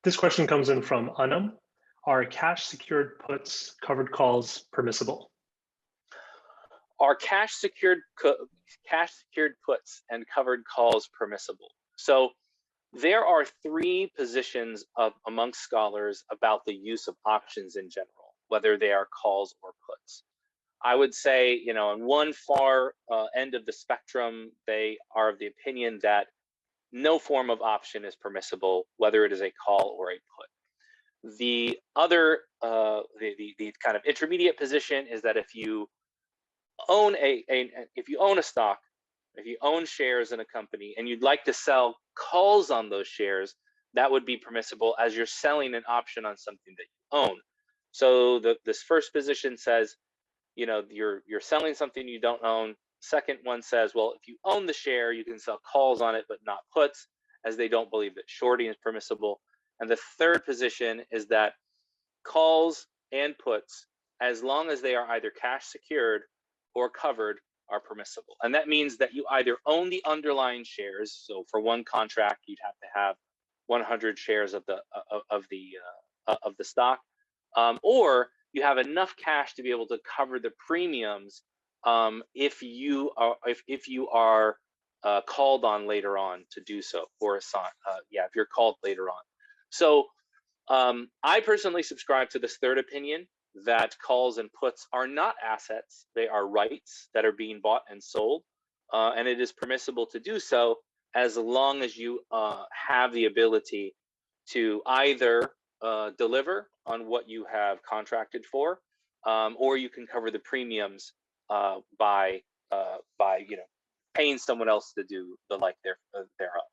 This question comes in from Anam. Are cash secured puts covered calls permissible? Are cash secured puts and covered calls permissible? So there are three positions amongst scholars about the use of options in general, whether they are calls or puts. I would say, on one far end of the spectrum, they are of the opinion that no form of option is permissible, whether it is a call or a put. The other, the kind of intermediate position is that if you own if you own a stock, if you own shares in a company and you'd like to sell calls on those shares, that would be permissible as you're selling an option on something that you own. So this first position says, you're selling something you don't own. Second one says, well, if you own the share, you can sell calls on it, but not puts, as they don't believe that shorting is permissible. And the third position is that calls and puts, as long as they are either cash secured or covered, are permissible. And that means that you either own the underlying shares. So for one contract, you'd have to have 100 shares of the stock, or you have enough cash to be able to cover the premiums if you are called on later on to do so, or if you're called later on. So I personally subscribe to this third opinion, that calls and puts are not assets, they are rights that are being bought and sold, and it is permissible to do so as long as you have the ability to either deliver on what you have contracted for, or you can cover the premiums by paying someone else to do the like thereof.